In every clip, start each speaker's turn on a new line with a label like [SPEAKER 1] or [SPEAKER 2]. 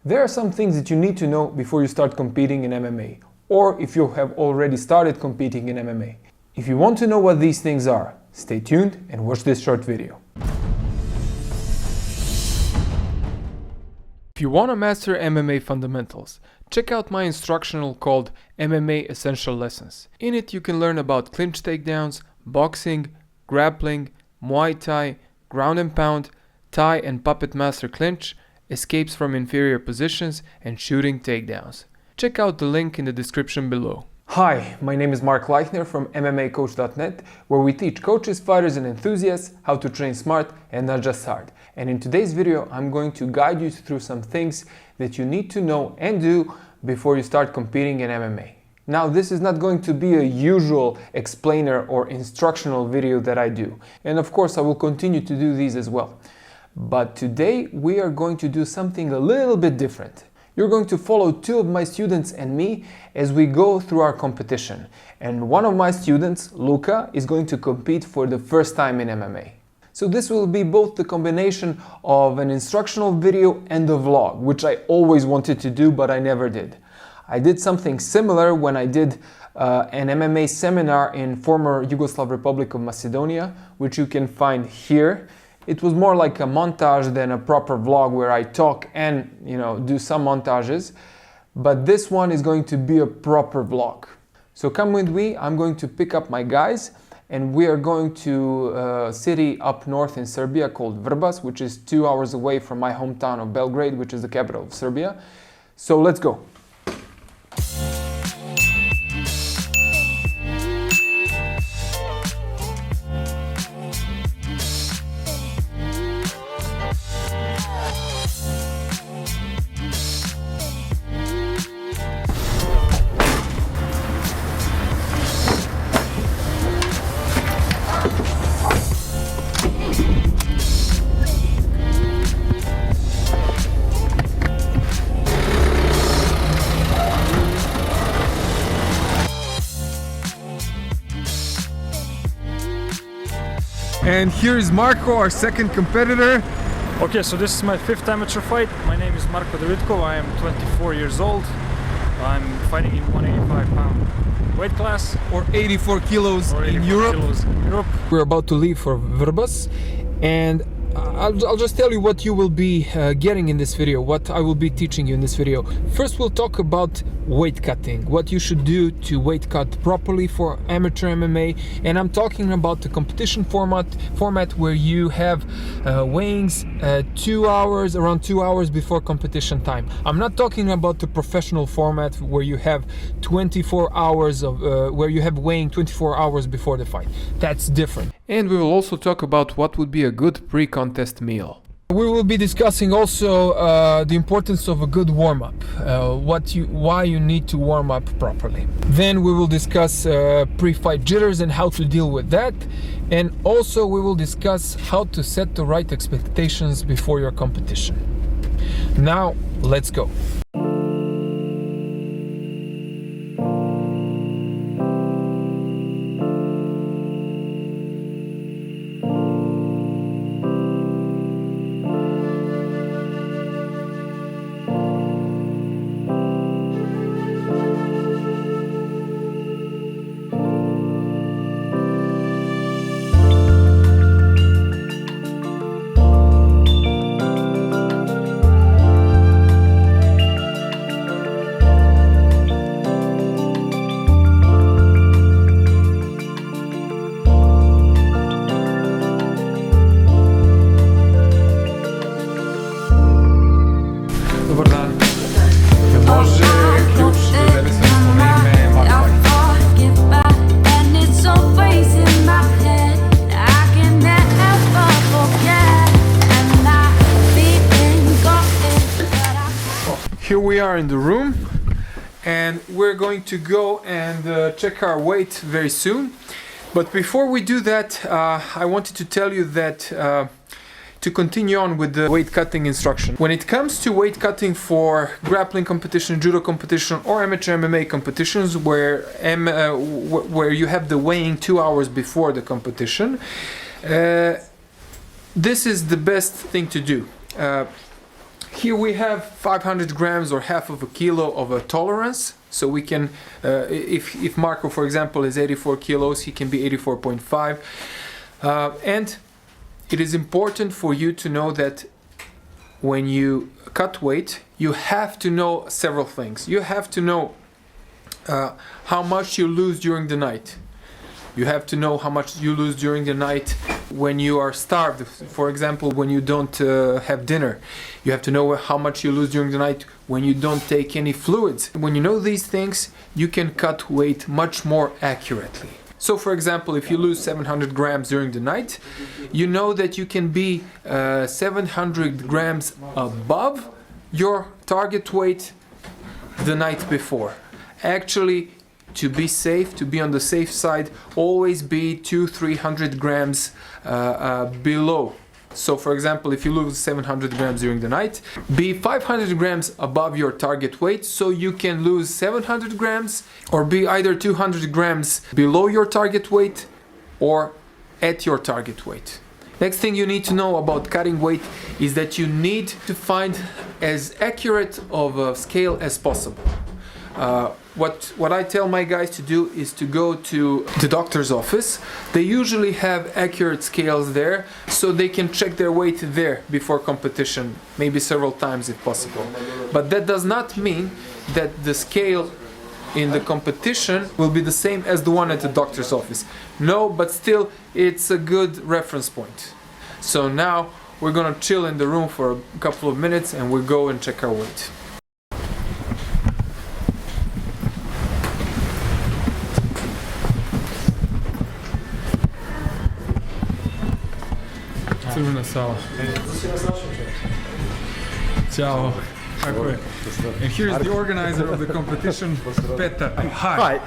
[SPEAKER 1] There are some things that you need to know before you start competing in MMA, or if you have already started competing in MMA. If you want to know what these things are, stay tuned and watch this short video. If you want to master MMA fundamentals, check out my instructional called MMA Essential Lessons. In it you can learn about clinch takedowns, boxing, grappling, Muay Thai, ground and pound, Thai and puppet master clinch, escapes from inferior positions, and shooting takedowns. Check out the link in the description below. Hi, my name is Mark Leichner from MMAcoach.net, where we teach coaches, fighters and enthusiasts how to train smart and not just hard. And in today's video, I'm going to guide you through some things that you need to know and do before you start competing in MMA. Now, this is not going to be a usual explainer or instructional video that I do. And of course, I will continue to do these as well. But today we are going to do something a little bit different. You're going to follow two of my students and me as we go through our competition. And one of my students, Luca, is going to compete for the first time in MMA. So this will be both the combination of an instructional video and a vlog, which I always wanted to do, but I never did. I did something similar when I did an MMA seminar in former Yugoslav Republic of Macedonia, which you can find here. It was more like a montage than a proper vlog where I talk and, do some montages. But this one is going to be a proper vlog. So come with me, I'm going to pick up my guys and we are going to a city up north in Serbia called Vrbas, which is 2 hours away from my hometown of Belgrade, which is the capital of Serbia. So let's go. And here is Marco, our second competitor.
[SPEAKER 2] Okay, so this is my fifth amateur fight. My name is Marko Davidko. I am 24 years old. I'm fighting in 185-pound weight class.
[SPEAKER 1] Or 84 kilos in Europe. We're about to leave for Vrbas, and I'll just tell you what you will be getting in this video, what I will be teaching you in this video. First, we'll talk about weight cutting, what you should do to weight cut properly for amateur MMA, and I'm talking about the competition format where you have weighings around 2 hours before competition time. I'm not talking about the professional format where you have 24 hours of where you have weighing 24 hours before the fight. That's different. And we will also talk about what would be a good pre-contest meal. We will be discussing also the importance of a good warm-up, why you need to warm up properly. Then we will discuss pre-fight jitters and how to deal with that. And also we will discuss how to set the right expectations before your competition. Now, let's go. Here we are in the room and we're going to go and check our weight very soon. But before we do that, I wanted to tell you that to continue on with the weight cutting instruction. When it comes to weight cutting for grappling competition, judo competition or amateur MMA competitions where you have the weighing 2 hours before the competition, this is the best thing to do. Here we have 500 grams or half of a kilo of a tolerance. So we can, if Marco, for example, is 84 kilos, he can be 84.5. And it is important for you to know that when you cut weight, you have to know several things. You have to know how much you lose during the night. You have to know how much you lose during the night when you are starved. For example, when you don't have dinner. You have to know how much you lose during the night when you don't take any fluids. When you know these things, you can cut weight much more accurately. So for example, if you lose 700 grams during the night, you know that you can be 700 grams above your target weight the night before. Actually, to be safe, to be on the safe side, always be 200-300 grams below. So for example, if you lose 700 grams during the night, be 500 grams above your target weight, so you can lose 700 grams, or be either 200 grams below your target weight or at your target weight. Next thing you need to know about cutting weight is that you need to find as accurate of a scale as possible. What I tell my guys to do is to go to the doctor's office. They usually have accurate scales there, so they can check their weight there before competition, maybe several times if possible. But that does not mean that the scale in the competition will be the same as the one at the doctor's office. No, but still it's a good reference point. So now we're gonna chill in the room for a couple of minutes and we'll go and check our weight.
[SPEAKER 2] Crvena sala. Ciao. Kako je? And here's the organizer of the competition, Petar. Hi.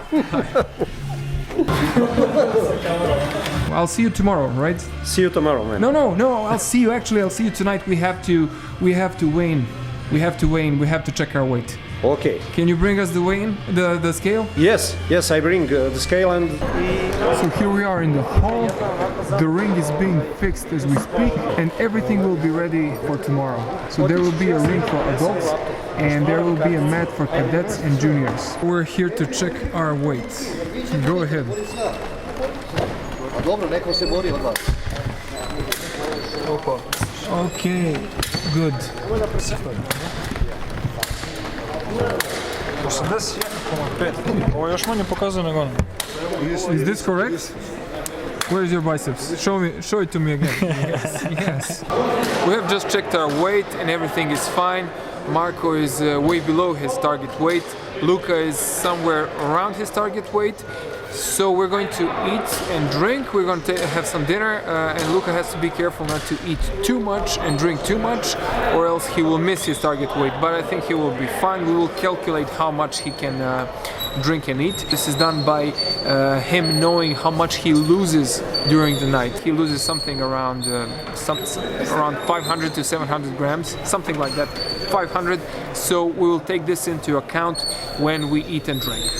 [SPEAKER 1] I'll see you tomorrow, right?
[SPEAKER 3] See you tomorrow, man.
[SPEAKER 1] No, I'll see you. Actually, I'll see you tonight. We have to weigh. We have to check our weight.
[SPEAKER 3] Okay.
[SPEAKER 1] Can you bring us the weigh-in, the scale?
[SPEAKER 3] Yes, I bring the scale and...
[SPEAKER 1] So here we are in the hall. The ring is being fixed as we speak, and everything will be ready for tomorrow. So there will be a ring for adults, and there will be a mat for cadets and juniors. We're here to check our weight. Go ahead. Okay, good.
[SPEAKER 2] 80,5. Ovo još manje pokazuje nego ono.
[SPEAKER 1] Is this correct? Where is your biceps? Show it to me again. Yes. We have just checked our weight and everything is fine. Marco is way below his target weight. Luca is somewhere around his target weight. So we're going to eat and drink. We're going to have some dinner, and Luca has to be careful not to eat too much and drink too much, or else he will miss his target weight. But I think he will be fine. We will calculate how much he can drink and eat. This is done by him knowing how much he loses during the night. He loses something around around 500 to 700 grams, something like that, 500. So we will take this into account when we eat and drink.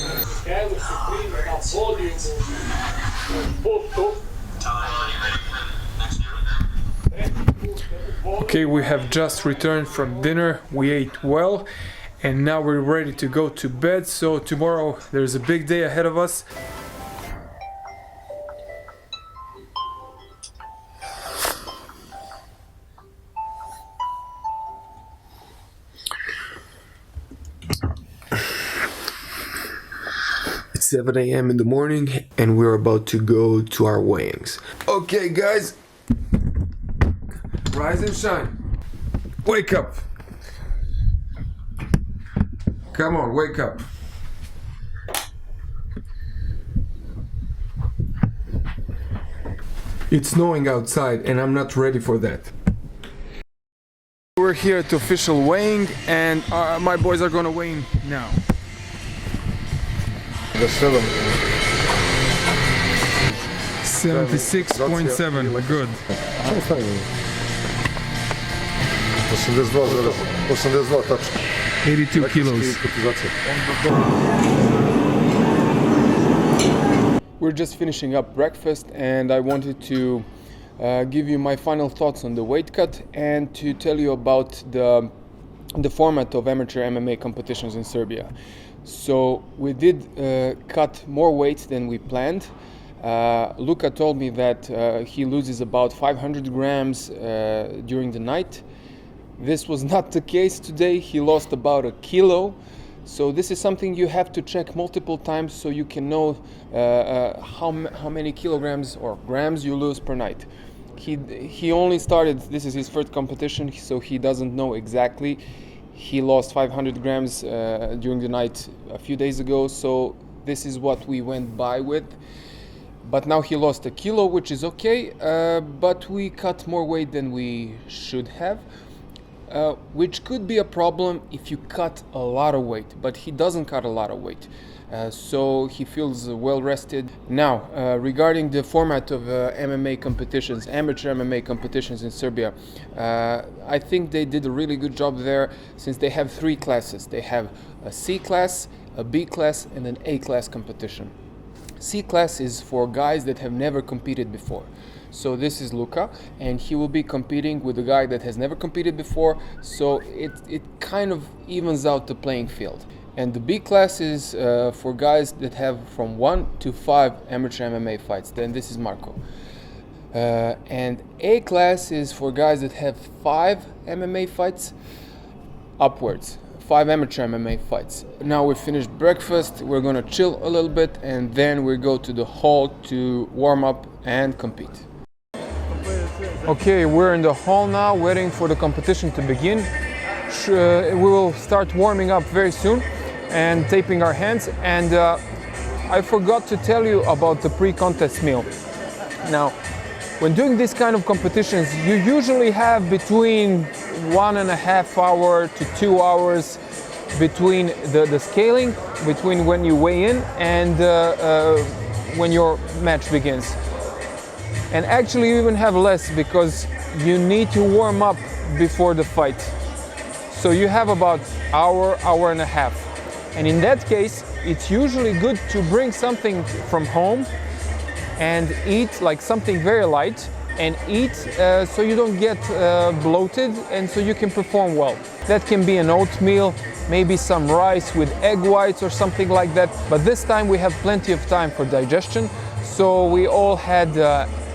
[SPEAKER 1] Okay, we have just returned from dinner. We ate well, and now we're ready to go to bed. So tomorrow there's a big day ahead of us. It's 7 a.m. in the morning, and we're about to go to our weighings. Okay, guys, rise and shine. Wake up. Come on, wake up. It's snowing outside, and I'm not ready for that. We're here at the official weighing, and my boys are gonna weigh in now. 76.7, good.
[SPEAKER 3] 82 tačno.
[SPEAKER 1] 82 kilos. We're just finishing up breakfast, and I wanted to give you my final thoughts on the weight cut and to tell you about the the format of amateur MMA competitions in Serbia. So we did cut more weight than we planned. Luka told me that he loses about 500 grams during the night. This was not the case today. He lost about a kilo. So this is something you have to check multiple times so you can know how many kilograms or grams you lose per night. He only started, this is his first competition, so he doesn't know exactly. He lost 500 grams during the night a few days ago, so this is what we went by with. But now he lost a kilo, which is okay, but we cut more weight than we should have. Which could be a problem if you cut a lot of weight, but he doesn't cut a lot of weight, so he feels well rested. Now, regarding the format of MMA competitions, amateur MMA competitions in Serbia, I think they did a really good job there, since they have 3 classes. They have a C class, a B class, and an A class competition. C class is for guys that have never competed before. So this is Luka, and he will be competing with a guy that has never competed before, so it kind of evens out the playing field. And the B class is for guys that have from 1 to 5 amateur MMA fights. Then this is Marco. And A class is for guys that have 5 MMA fights upwards. 5 amateur MMA fights. Now we finished breakfast, we're gonna chill a little bit, and then we go to the hall to warm up and compete. Okay, we're in the hall now, waiting for the competition to begin. We will start warming up very soon and taping our hands. And I forgot to tell you about the pre-contest meal. Now, when doing this kind of competitions, you usually have between 1.5 hours to 2 hours between the scaling, between when you weigh in and when your match begins. And actually you even have less, because you need to warm up before the fight. So you have about hour and a half. And in that case, it's usually good to bring something from home and eat, like something very light, and eat so you don't get bloated and so you can perform well. That can be an oatmeal, maybe some rice with egg whites or something like that. But this time we have plenty of time for digestion. So we all had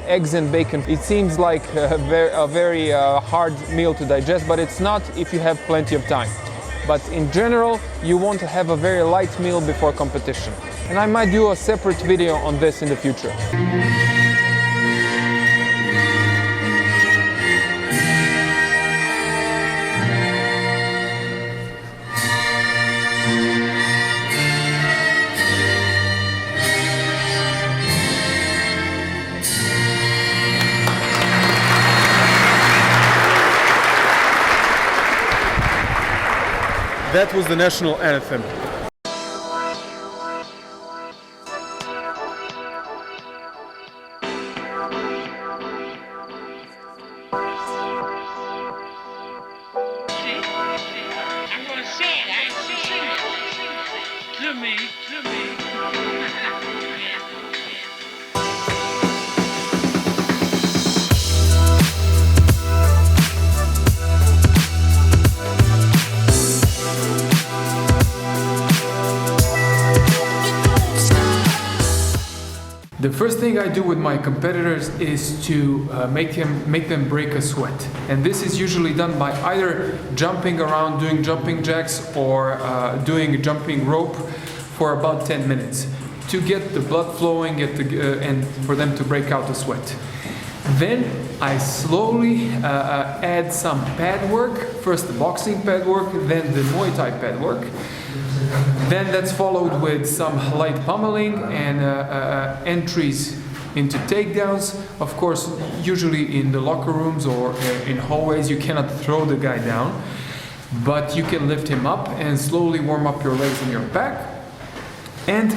[SPEAKER 1] eggs and bacon. It seems like a very hard meal to digest, but it's not if you have plenty of time. But in general, you want to have a very light meal before competition. And I might do a separate video on this in the future. That was the national anthem.
[SPEAKER 4] I'm gonna say it. I ain't sing it. To me.
[SPEAKER 1] The first thing I do with my competitors is to make them break a sweat. And this is usually done by either jumping around, doing jumping jacks, or doing a jumping rope for about 10 minutes to get the blood flowing and for them to break out the sweat. Then I slowly add some pad work, first the boxing pad work, then the Muay Thai pad work. Then that's followed with some light pummeling and entries into takedowns. Of course, usually in the locker rooms or in hallways, you cannot throw the guy down, but you can lift him up and slowly warm up your legs and your back. And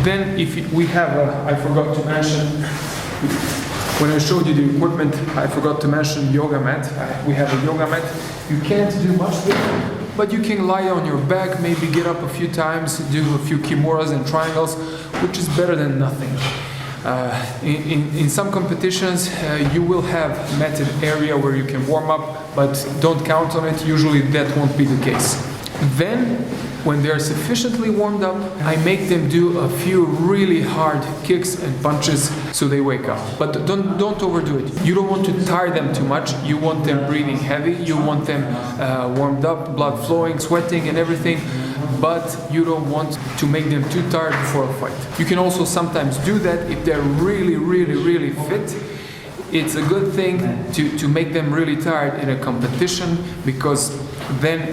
[SPEAKER 1] then if we have, I forgot to mention, when I showed you the equipment, I forgot to mention yoga mat. We have a yoga mat. You can't do much with it, but you can lie on your back, maybe get up a few times, do a few kimuras and triangles, which is better than nothing. In some competitions, you will have matted area where you can warm up, but don't count on it. Usually that won't be the case. Then, when they're sufficiently warmed up, I make them do a few really hard kicks and punches so they wake up. But don't overdo it. You don't want to tire them too much. You want them breathing heavy. You want them warmed up, blood flowing, sweating and everything. But you don't want to make them too tired before a fight. You can also sometimes do that if they're really fit. It's a good thing to make them really tired in a competition, because then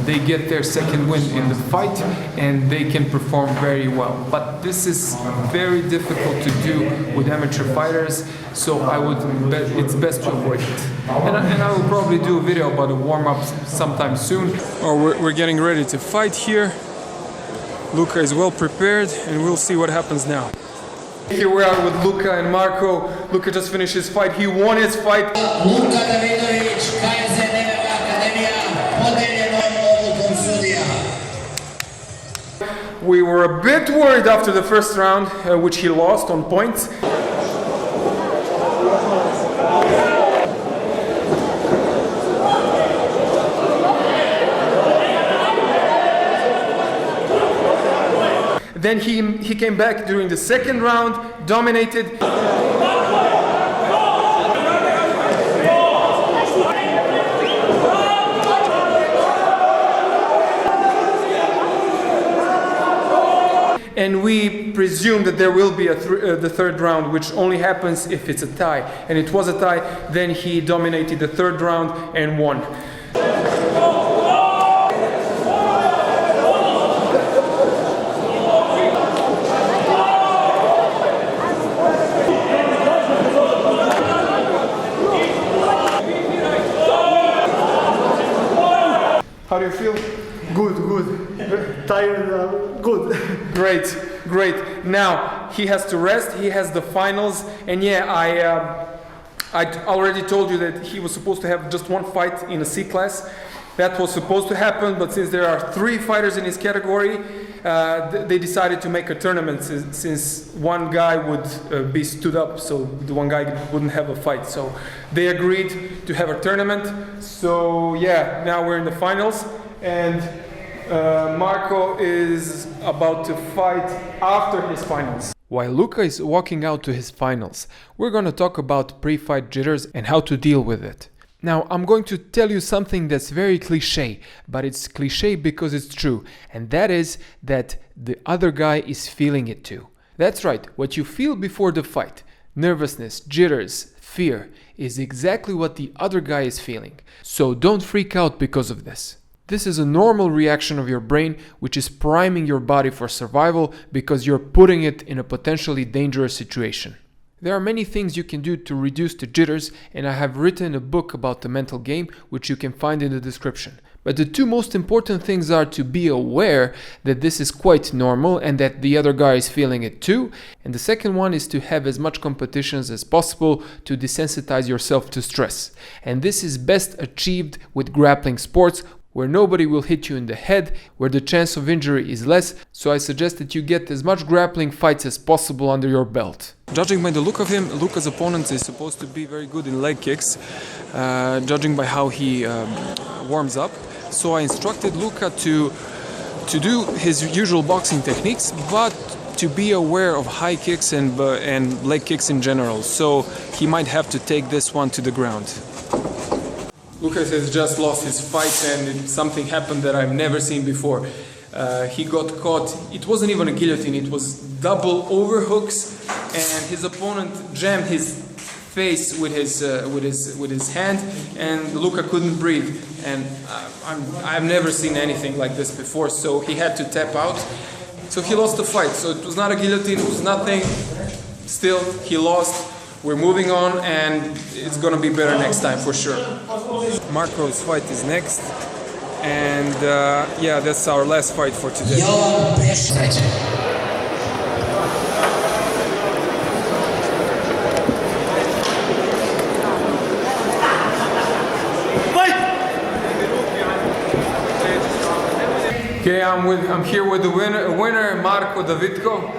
[SPEAKER 1] they get their second win in the fight and they can perform very well. But this is very difficult to do with amateur fighters, so it's best to avoid it. And I will probably do a video about a warm-up sometime soon. We're getting ready to fight here. Luka is well prepared and we'll see what happens now. Here we are with Luka and Marco. Luka just finished his fight. He won his fight. We were a bit worried after the first round, which he lost on points. Then he came back during the second round, dominated. And we presume that there will be the third round, which only happens if it's a tie. And it was a tie. Then he dominated the third round and won. How do you feel?
[SPEAKER 3] Good. Tired, good.
[SPEAKER 1] Great. Now he has to rest. He has the finals, and yeah, I already told you that he was supposed to have just one fight in a C class. That was supposed to happen, but since there are 3 fighters in his category, they decided to make a tournament since one guy would be stood up, so the one guy wouldn't have a fight. So they agreed to have a tournament. So yeah, now we're in the finals, and Marco is about to fight after his finals. While Luka is walking out to his finals, we're going to talk about pre-fight jitters and how to deal with it. Now, I'm going to tell you something that's very cliche, but it's cliche because it's true, and that is that the other guy is feeling it too. That's right, what you feel before the fight, nervousness, jitters, fear, is exactly what the other guy is feeling. So don't freak out because of this. This is a normal reaction of your brain, which is priming your body for survival because you're putting it in a potentially dangerous situation. There are many things you can do to reduce the jitters, and I have written a book about the mental game, which you can find in the description. But the 2 most important things are to be aware that this is quite normal and that the other guy is feeling it too. And the second one is to have as much competitions as possible to desensitize yourself to stress. And this is best achieved with grappling sports, where nobody will hit you in the head, where the chance of injury is less, so I suggest that you get as much grappling fights as possible under your belt. Judging by the look of him, Luka's opponent is supposed to be very good in leg kicks, judging by how he warms up. So I instructed Luka to do his usual boxing techniques, but to be aware of high kicks and leg kicks in general. So he might have to take this one to the ground. Lucas has just lost his fight, and something happened that I've never seen before. He got caught. It wasn't even a guillotine, it was double overhooks, and his opponent jammed his face with his hand, and Luka couldn't breathe. And I've never seen anything like this before, so he had to tap out. So he lost the fight. So it was not a guillotine, it was nothing. Still, he lost. We're moving on, and it's gonna be better next time for sure. Marco's fight is next, and yeah, that's our last fight for today. Okay, I'm here with the winner Marco Davidko.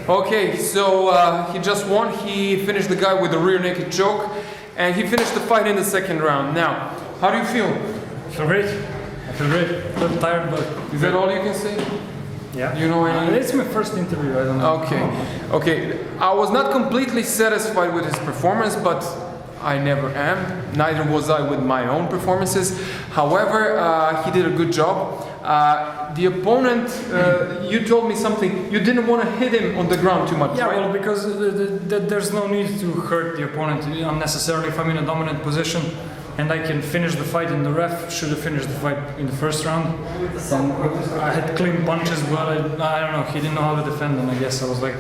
[SPEAKER 1] Okay, so he just won. He finished the guy with the rear naked choke, and he finished the fight in the second round. Now, how do you feel?
[SPEAKER 2] I feel great. I feel great. A little tired, but
[SPEAKER 1] Is that all you can say?
[SPEAKER 2] yeah.
[SPEAKER 1] You know any?
[SPEAKER 2] It's my first interview. I don't know.
[SPEAKER 1] Okay. I was not completely satisfied with his performance, but I never am. Neither was I with my own performances. However, he did a good job. The opponent, you told me something. You didn't want to hit him on the ground too much,
[SPEAKER 2] Yeah,
[SPEAKER 1] right?
[SPEAKER 2] well, because there's no need to hurt the opponent unnecessarily if I'm in a dominant position and I can finish the fight, and the ref should have finished the fight in the first round. I had clean punches, but I don't know, he didn't know how to defend them. I guess I was like,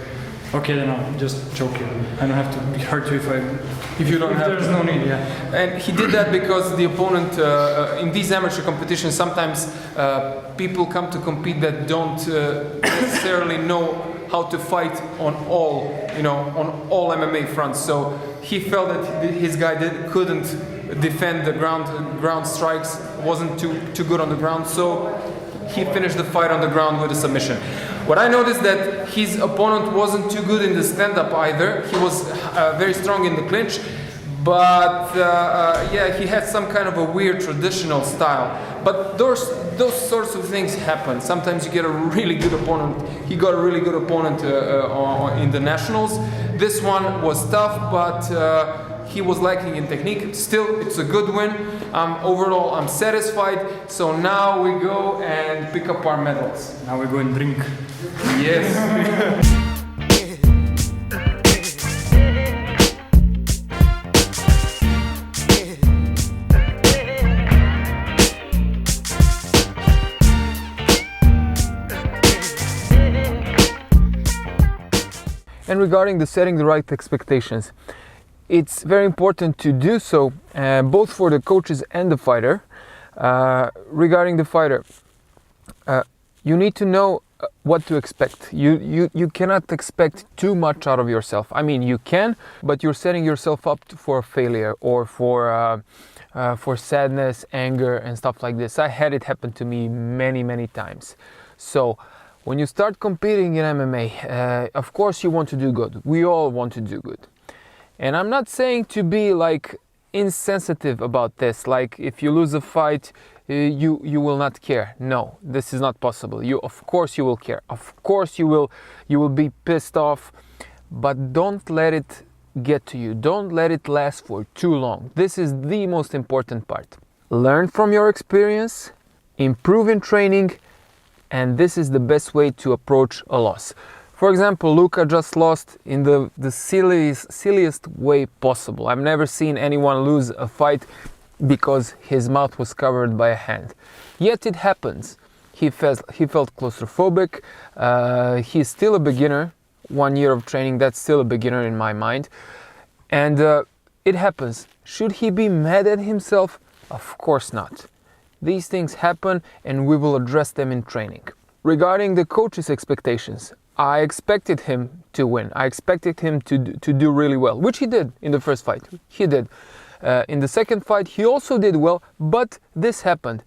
[SPEAKER 2] okay, then I'll just choke you. I don't have to hurt you if
[SPEAKER 1] you don't have
[SPEAKER 2] there's
[SPEAKER 1] to.
[SPEAKER 2] no need, yeah.
[SPEAKER 1] And he did that because the opponent, in these amateur competitions, sometimes people come to compete that don't necessarily know how to fight on all MMA fronts. So he felt that his guy couldn't defend the ground strikes, wasn't too good on the ground. So he finished the fight on the ground with a submission. What I noticed that his opponent wasn't too good in the stand-up either. He was very strong in the clinch, but he had some kind of a weird traditional style. But those sorts of things happen. Sometimes you get a really good opponent. He got a really good opponent in the nationals. This one was tough, but he was lacking in technique. Still, it's a good win. Overall, I'm satisfied. So now we go and pick up our medals.
[SPEAKER 2] Now we go and drink.
[SPEAKER 1] Yes. And regarding setting the right expectations, it's very important to do so, both for the coaches and the fighter. Regarding the fighter, you need to know what to expect. You cannot expect too much out of yourself. I mean, you can, but you're setting yourself up for failure or for sadness, anger, and stuff like this. I had it happen to me many times. So when you start competing in MMA, of course you want to do good. We all want to do good. And I'm not saying to be like insensitive about this, like if you lose a fight, you will not care. No, this is not possible. Of course you will care. Of course you will be pissed off, but don't let it get to you. Don't let it last for too long. This is the most important part. Learn from your experience, improve in training, and this is the best way to approach a loss. For example, Luka just lost in the silliest way possible. I've never seen anyone lose a fight because his mouth was covered by a hand. Yet it happens. He felt claustrophobic. He's still a beginner. 1 year of training, that's still a beginner in my mind. And it happens. Should he be mad at himself? Of course not. These things happen and we will address them in training. Regarding the coach's expectations, I expected him to win. I expected him to do really well, which he did in the first fight. He did. In the second fight, he also did well, but this happened.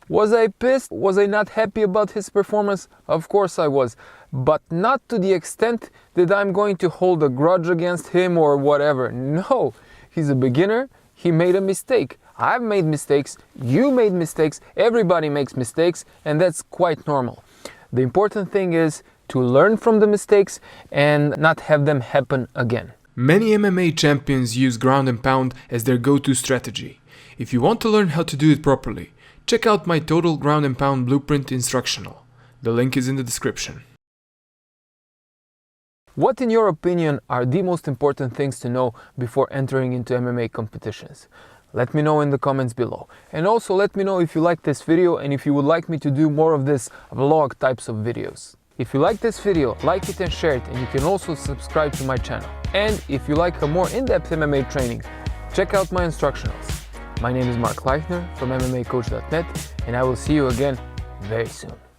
[SPEAKER 1] Was I pissed? Was I not happy about his performance? Of course I was, but not to the extent that I'm going to hold a grudge against him or whatever. No, he's a beginner. He made a mistake. I've made mistakes. You made mistakes. Everybody makes mistakes, and that's quite normal. The important thing is to learn from the mistakes and not have them happen again.
[SPEAKER 5] Many MMA champions use ground and pound as their go-to strategy. If you want to learn how to do it properly, check out my Total Ground and Pound Blueprint Instructional. The link is in the description.
[SPEAKER 1] What, in your opinion, are the most important things to know before entering into MMA competitions? Let me know in the comments below. And also let me know if you like this video and if you would like me to do more of this vlog types of videos. If you like this video, like it and share it, and you can also subscribe to my channel. And if you like a more in-depth MMA training, check out my instructionals. My name is Mark Leichner from MMAcoach.net, and I will see you again very soon.